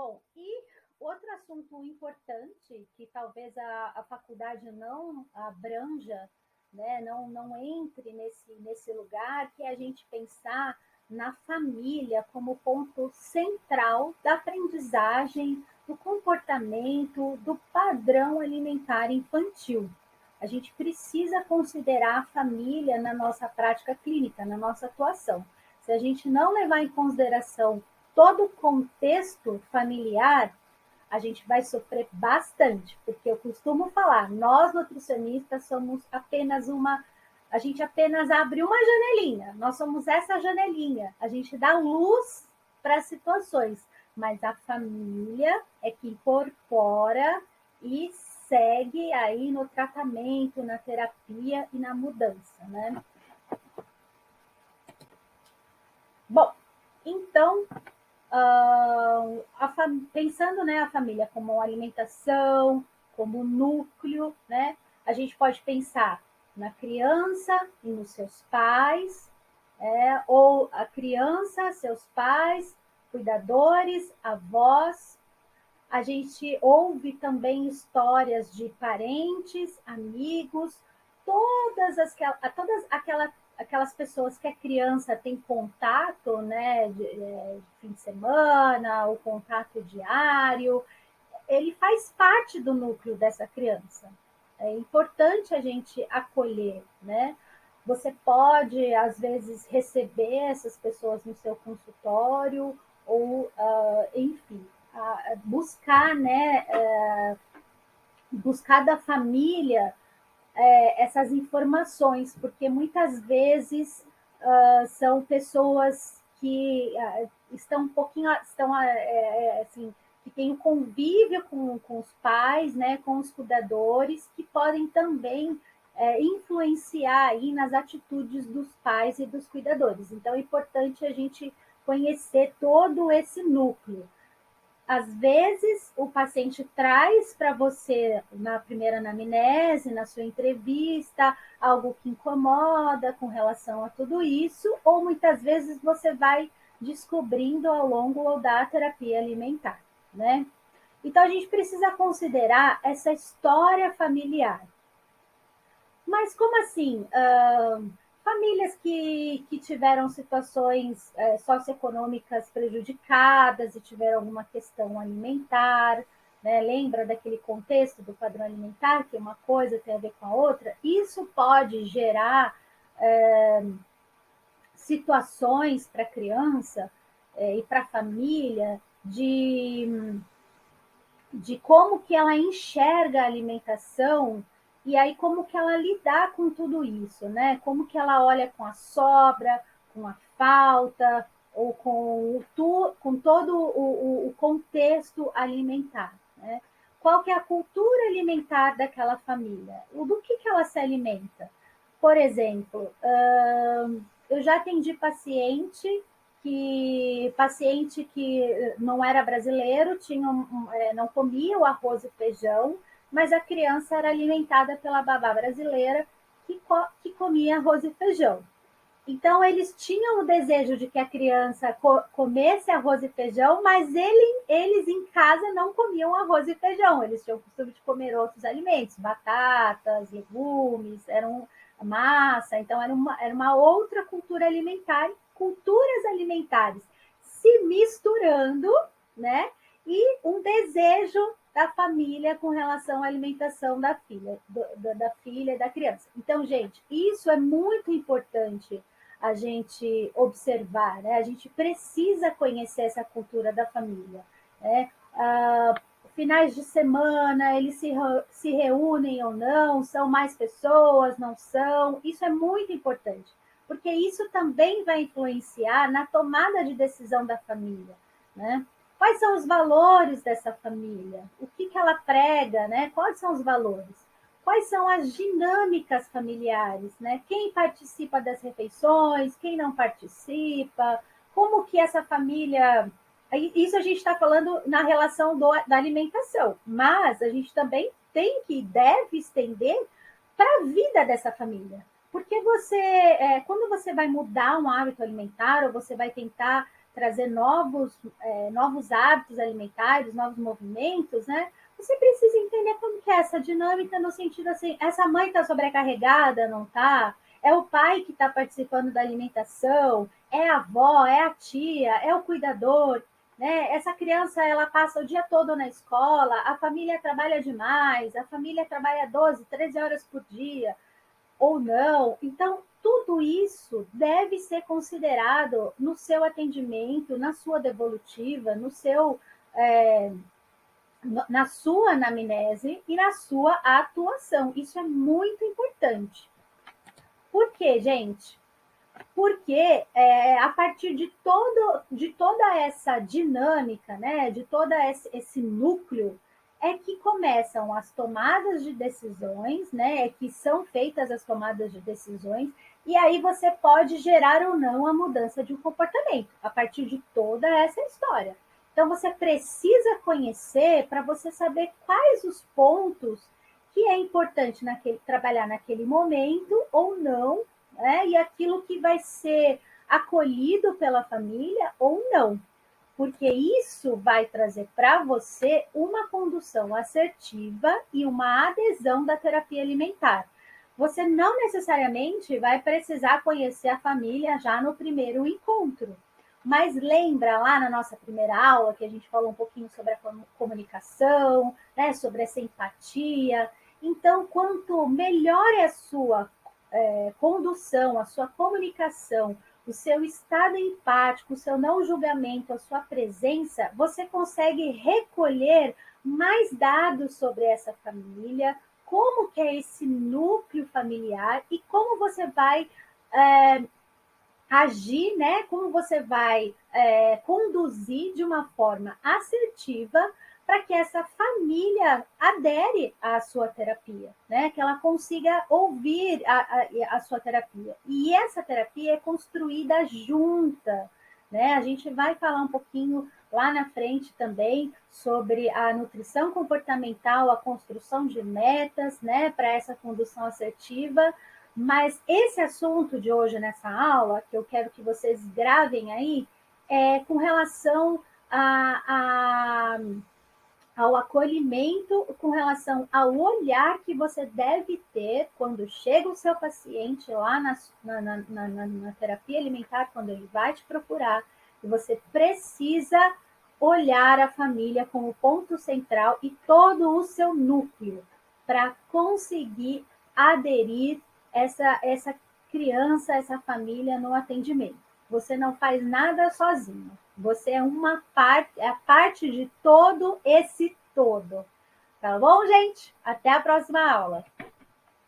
Bom, e outro assunto importante, que talvez a faculdade não abranja, né, não entre nesse lugar, que é a gente pensar na família como ponto central da aprendizagem, do comportamento, do padrão alimentar infantil. A gente precisa considerar a família na nossa prática clínica, na nossa atuação. Se a gente não levar em consideração todo o contexto familiar, a gente vai sofrer bastante, porque eu costumo falar, nós nutricionistas somos apenas a gente apenas abre uma janelinha, nós somos essa janelinha, a gente dá luz para as situações, mas a família é que incorpora e segue aí no tratamento, na terapia e na mudança, né? Bom, então, pensando, né, a família como alimentação, como núcleo, né, a gente pode pensar na criança e nos seus pais, ou a criança, seus pais, cuidadores, avós. A gente ouve também histórias de parentes, amigos, aquelas pessoas que a criança tem contato, né, de fim de semana, o contato diário, ele faz parte do núcleo dessa criança. É importante a gente acolher, né? Você pode, às vezes, receber essas pessoas no seu consultório, ou, enfim, buscar, né, buscar da família essas informações, porque muitas vezes são pessoas que estão um pouquinho, assim, que têm o convívio com os pais, né, com os cuidadores, que podem também influenciar aí nas atitudes dos pais e dos cuidadores. Então, é importante a gente conhecer todo esse núcleo. Às vezes, o paciente traz para você, na primeira anamnese, na sua entrevista, algo que incomoda com relação a tudo isso, ou muitas vezes você vai descobrindo ao longo da terapia alimentar, né? Então, a gente precisa considerar essa história familiar. Mas como assim? Famílias que tiveram situações socioeconômicas prejudicadas e tiveram alguma questão alimentar, né? Lembra daquele contexto do padrão alimentar, que uma coisa tem a ver com a outra? Isso pode gerar situações para a criança e para a família de como que ela enxerga a alimentação e aí como que ela lidar com tudo isso, né? Como que ela olha com a sobra, com a falta, ou com todo o contexto alimentar, né? Qual que é a cultura alimentar daquela família? Do que ela se alimenta? Por exemplo, eu já atendi paciente que não era brasileiro, não comia o arroz e feijão, mas a criança era alimentada pela babá brasileira que comia arroz e feijão. Então, eles tinham o desejo de que a criança comesse arroz e feijão, mas eles em casa não comiam arroz e feijão. Eles tinham o costume de comer outros alimentos, batatas, legumes, massa. Então, era uma outra cultura alimentar, culturas alimentares se misturando, né? E um desejo da família com relação à alimentação da filha e da criança. Então, gente, isso é muito importante a gente observar, né? A gente precisa conhecer essa cultura da família, né? Finais de semana, eles se reúnem ou não, são mais pessoas, não são, isso é muito importante, porque isso também vai influenciar na tomada de decisão da família, né? Quais são os valores dessa família? O que ela prega, né? Quais são os valores? Quais são as dinâmicas familiares, né? Quem participa das refeições, quem não participa, como que essa família... Isso a gente está falando na relação da alimentação, mas a gente também tem que deve estender para a vida dessa família. Porque quando você vai mudar um hábito alimentar, ou você vai tentar trazer novos hábitos alimentares, novos movimentos, né? Você precisa entender como que é essa dinâmica no sentido assim, essa mãe está sobrecarregada, não está? É o pai que está participando da alimentação, é a avó, é a tia, é o cuidador, né? Essa criança ela passa o dia todo na escola, a família trabalha demais, a família trabalha 12, 13 horas por dia ou não. Então, tudo isso deve ser considerado no seu atendimento, na sua devolutiva, no seu na sua anamnese e na sua atuação. Isso é muito importante. Por quê, gente? Porque a partir de toda essa dinâmica, né, de todo esse núcleo, é que começam as tomadas de decisões, né, é que são feitas as tomadas de decisões, e aí você pode gerar ou não a mudança de um comportamento, a partir de toda essa história. Então, você precisa conhecer para você saber quais os pontos que é importante trabalhar naquele momento ou não, né? E aquilo que vai ser acolhido pela família ou não, porque isso vai trazer para você uma condução assertiva e uma adesão da terapia alimentar. Você não necessariamente vai precisar conhecer a família já no primeiro encontro. Mas lembra lá na nossa primeira aula que a gente falou um pouquinho sobre a comunicação, né, sobre essa empatia. Então, quanto melhor é a sua condução, a sua comunicação, o seu estado empático, o seu não julgamento, a sua presença, você consegue recolher mais dados sobre essa família, como que é esse núcleo familiar e como você vai agir, né? Como você vai conduzir de uma forma assertiva para que essa família adere à sua terapia, né? Que ela consiga ouvir a sua terapia. E essa terapia é construída junta, né? A gente vai falar um pouquinho lá na frente também sobre a nutrição comportamental, a construção de metas, né? Para essa condução assertiva. Mas esse assunto de hoje nessa aula, que eu quero que vocês gravem aí, é com relação ao acolhimento, com relação ao olhar que você deve ter quando chega o seu paciente lá na terapia alimentar, quando ele vai te procurar, e você precisa olhar a família como ponto central e todo o seu núcleo para conseguir aderir essa criança, essa família no atendimento. Você não faz nada sozinho. Você é uma parte, é a parte de todo esse todo. Tá bom, gente? Até a próxima aula.